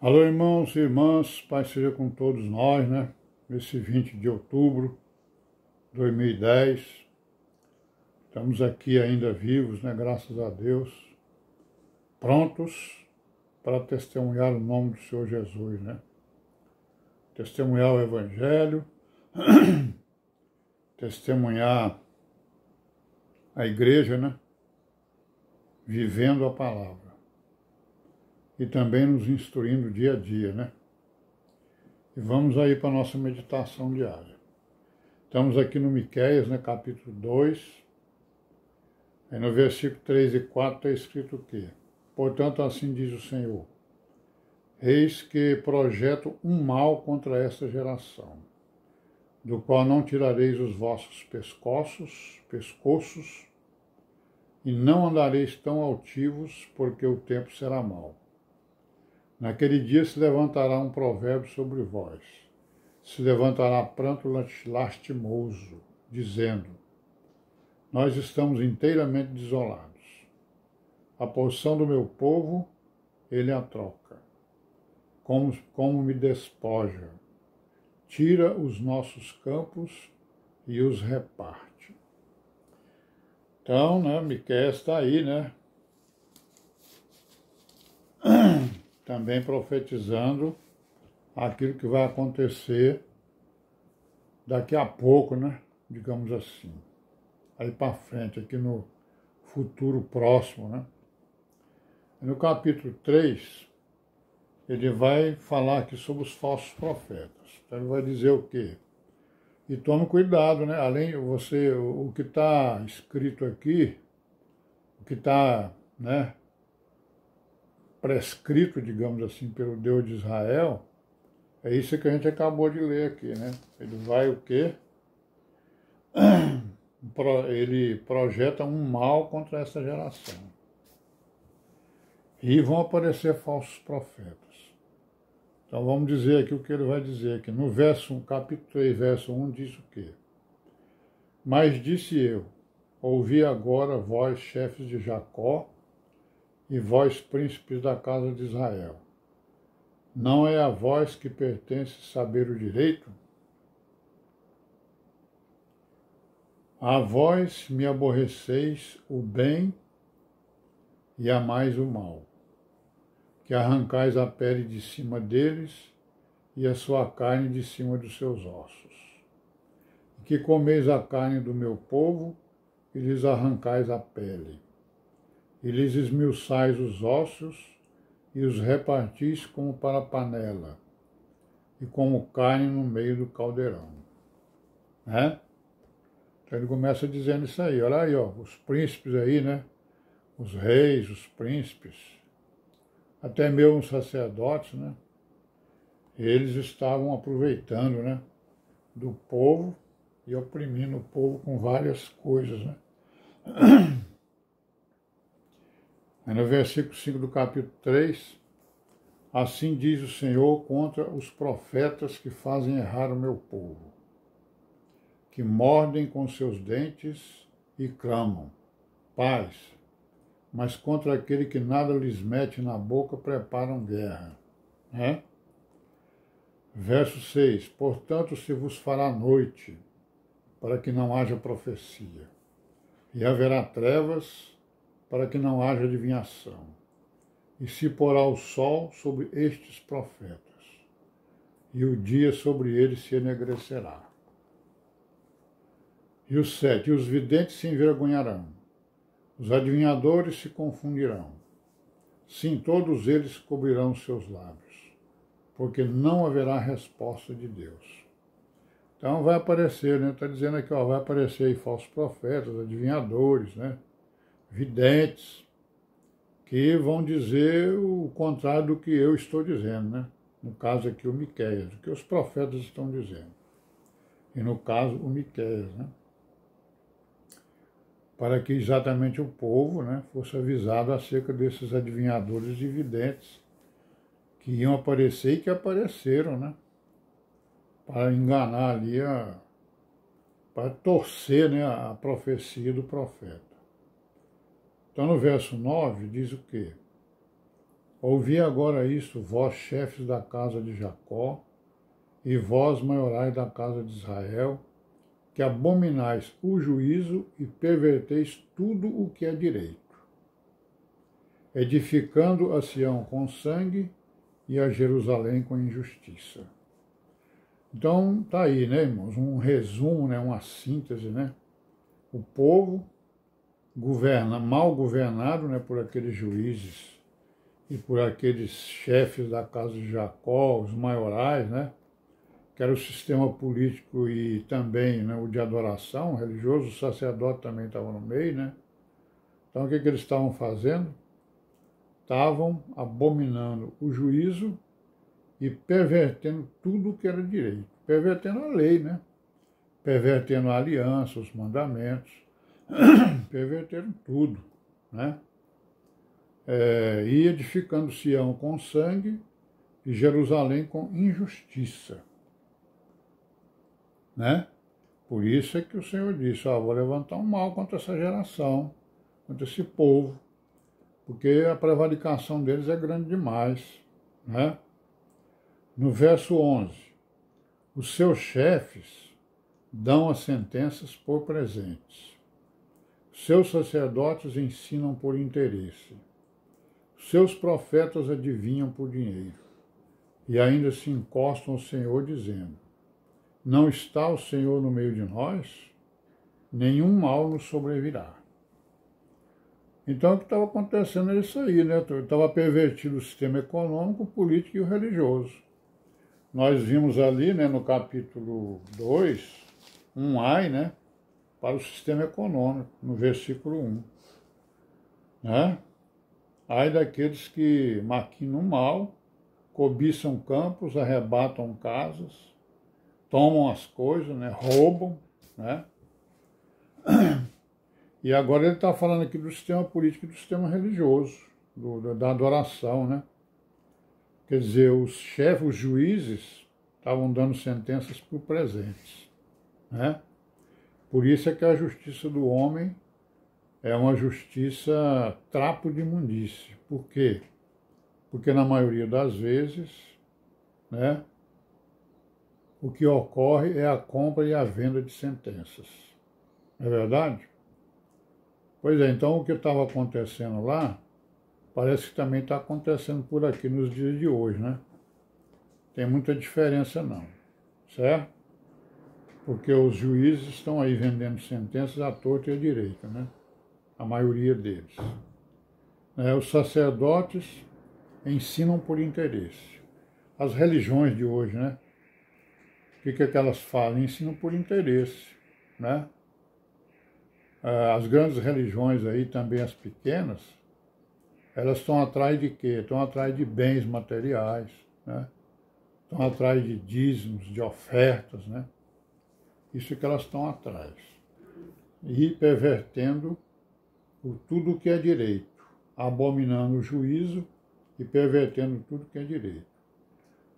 Alô, irmãos e irmãs, Pai seja com todos nós, né? Nesse 20 de outubro de 2010, estamos aqui ainda vivos, né? Graças a Deus, prontos para testemunhar o nome do Senhor Jesus, né? Testemunhar o Evangelho, testemunhar a igreja, né? Vivendo a palavra. E também nos instruindo dia a dia, né? E vamos aí para a nossa meditação diária. Estamos aqui no Miqueias, né, capítulo 2. Aí no versículo 3 e 4 está escrito o quê? Portanto, assim diz o Senhor: eis que projeto um mal contra esta geração, do qual não tirareis os vossos pescoços, e não andareis tão altivos, porque o tempo será mau. Naquele dia se levantará um provérbio sobre vós, se levantará pranto lastimoso, dizendo: nós estamos inteiramente desolados. A porção do meu povo, ele a troca. Como me despoja. Tira os nossos campos e os reparte. Então, né, Miqueias está aí, né? Também profetizando aquilo que vai acontecer daqui a pouco, né? Digamos assim. Aí para frente, aqui no futuro próximo, né? No capítulo 3, ele vai falar aqui sobre os falsos profetas. Então ele vai dizer o quê? E tome cuidado, né? Além você, o que está escrito aqui, o que está, né, prescrito, digamos assim, pelo Deus de Israel, é isso que a gente acabou de ler aqui, né? Ele vai o quê? Ele projeta um mal contra essa geração. E vão aparecer falsos profetas. Então vamos dizer aqui o que ele vai dizer aqui. No capítulo 3, verso 1, diz o quê? Mas disse eu: ouvi agora vós, chefes de Jacó, e vós, príncipes da casa de Israel. Não é a vós que pertence saber o direito? A vós me aborreceis o bem e amais o mal, que arrancais a pele de cima deles e a sua carne de cima dos seus ossos, e que comeis a carne do meu povo e lhes arrancais a pele, e lhes esmiuçais os ossos e os repartis como para panela, e como carne no meio do caldeirão. Né? Então ele começa dizendo isso aí, olha aí, ó, os príncipes aí, né? Os reis, os príncipes, até mesmo os sacerdotes, né? Eles estavam aproveitando, né, do povo e oprimindo o povo com várias coisas, né? Aí no versículo 5 do capítulo 3, assim diz o Senhor contra os profetas que fazem errar o meu povo, que mordem com seus dentes e clamam: paz, mas contra aquele que nada lhes mete na boca preparam guerra. Né? Verso 6, portanto se vos fará noite, para que não haja profecia, e haverá trevas, para que não haja adivinhação, e se porá o sol sobre estes profetas, e o dia sobre eles se enegrecerá. E o 7, e os videntes se envergonharão, os adivinhadores se confundirão, sim, todos eles cobrirão seus lábios, porque não haverá resposta de Deus. Então vai aparecer, né? Está dizendo aqui, ó, vai aparecer aí falsos profetas, adivinhadores, né? Videntes, que vão dizer o contrário do que eu estou dizendo, né? No caso aqui o Miqueias, o que os profetas estão dizendo. E no caso o Miqueias, né? Para que exatamente o povo, né, fosse avisado acerca desses adivinhadores e videntes que iam aparecer e que apareceram, né? Para enganar ali, para torcer, né, a profecia do profeta. Então no verso 9 diz o quê? Ouvi agora isso, vós chefes da casa de Jacó, e vós maiorais da casa de Israel, que abominais o juízo e perverteis tudo o que é direito, edificando a Sião com sangue e a Jerusalém com injustiça. Então, tá aí, né, irmãos, um resumo, né, uma síntese, né? O povo mal governado, né, por aqueles juízes e por aqueles chefes da casa de Jacó, os maiorais, né, que era o sistema político e também, né, o de adoração religioso, o sacerdote também estava no meio, né? Então, o que eles estavam fazendo? Estavam abominando o juízo e pervertendo tudo o que era direito, pervertendo a lei, né? Pervertendo a aliança, os mandamentos, pervertendo tudo, né? E edificando Sião com sangue e Jerusalém com injustiça, né? Por isso é que o Senhor disse, vou levantar um mal contra essa geração, contra esse povo, porque a prevaricação deles é grande demais, né? No verso 11, os seus chefes dão as sentenças por presentes. Seus sacerdotes ensinam por interesse. Seus profetas adivinham por dinheiro. E ainda se encostam ao Senhor dizendo, não está o Senhor no meio de nós? Nenhum mal nos sobrevirá. Então, o que estava acontecendo é isso aí, né? Estava pervertido o sistema econômico, político e o religioso. Nós vimos ali, né, no capítulo 2, um ai, né, para o sistema econômico, no versículo 1. Né? Ai daqueles que maquinam mal, cobiçam campos, arrebatam casas, tomam as coisas, né, roubam, né? E agora ele está falando aqui do sistema político e do sistema religioso, da adoração, né? Quer dizer, os chefes, os juízes, estavam dando sentenças por presentes, né? Por isso é que a justiça do homem é uma justiça trapo de imundície. Por quê? Porque na maioria das vezes, né, o que ocorre é a compra e a venda de sentenças. Não é verdade? Pois é, então o que estava acontecendo lá, parece que também está acontecendo por aqui nos dias de hoje, né? Tem muita diferença não, certo? Porque os juízes estão aí vendendo sentenças à torta e à direita, né? A maioria deles. Os sacerdotes ensinam por interesse. As religiões de hoje, né? O que é que elas falam? Ensinam por interesse, né? As grandes religiões aí, também as pequenas, elas estão atrás de quê? Estão atrás de bens materiais, né? Estão atrás de dízimos, de ofertas, né? Isso que elas estão atrás. E pervertendo tudo o que é direito, abominando o juízo e pervertendo tudo que é direito.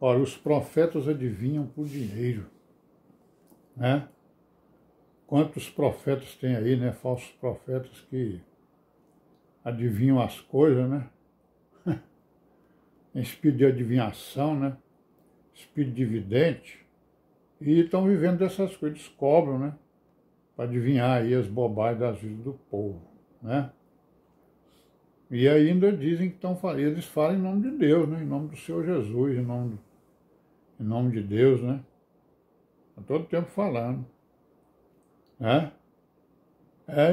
Ora, os profetas adivinham por dinheiro, né? Quantos profetas tem aí, né? Falsos profetas que adivinham as coisas, né? Espírito de adivinhação, né? Espírito de vidente. E estão vivendo dessas coisas, eles cobram, né? Para adivinhar aí as bobagens das vidas do povo, né? E ainda dizem que eles falam em nome de Deus, né? Em nome do Senhor Jesus, em nome de Deus, né? Está todo tempo falando, né?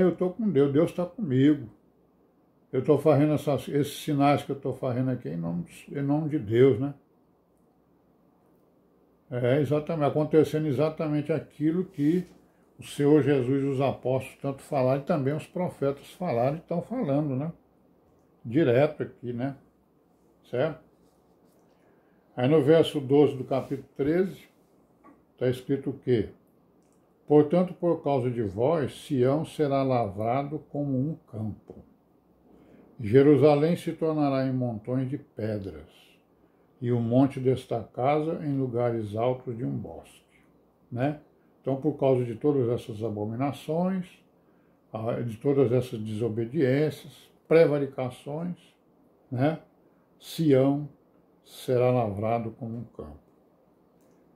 Eu estou com Deus, Deus está comigo. Eu estou fazendo esses sinais que eu estou fazendo aqui em nome de Deus, né? Exatamente, acontecendo exatamente aquilo que o Senhor Jesus e os apóstolos tanto falaram, e também os profetas falaram e estão falando, né? Direto aqui, né? Certo? Aí no verso 12 do capítulo 13, está escrito o quê? Portanto, por causa de vós, Sião será lavrado como um campo. Jerusalém se tornará em montões de pedras, e o monte desta casa em lugares altos de um bosque, né? Então, por causa de todas essas abominações, de todas essas desobediências, prevaricações, né? Sião será lavrado como um campo,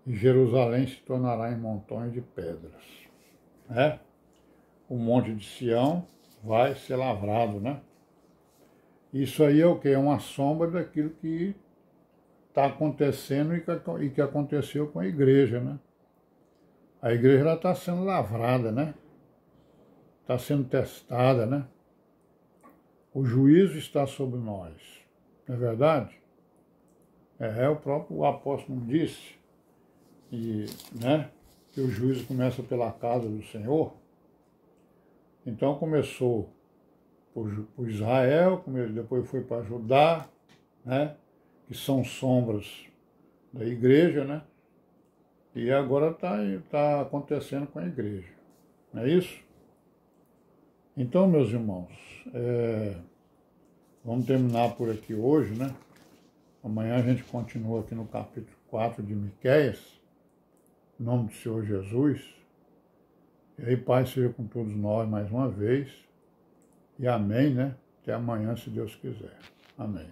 e Jerusalém se tornará em montões de pedras. Né? O monte de Sião vai ser lavrado, né? Isso aí é o quê? É uma sombra daquilo que está acontecendo e que aconteceu com a igreja, né? A igreja está sendo lavrada, né? Está sendo testada, né? O juízo está sobre nós, não é verdade? O próprio apóstolo disse, né, que o juízo começa pela casa do Senhor. Então começou por Israel, depois foi para Judá, né, que são sombras da igreja, né? E agora está acontecendo com a igreja, não é isso? Então, meus irmãos, vamos terminar por aqui hoje, né? Amanhã a gente continua aqui no capítulo 4 de Miqueias, em nome do Senhor Jesus. E aí, Pai, seja com todos nós mais uma vez. E amém, né? Até amanhã, se Deus quiser. Amém.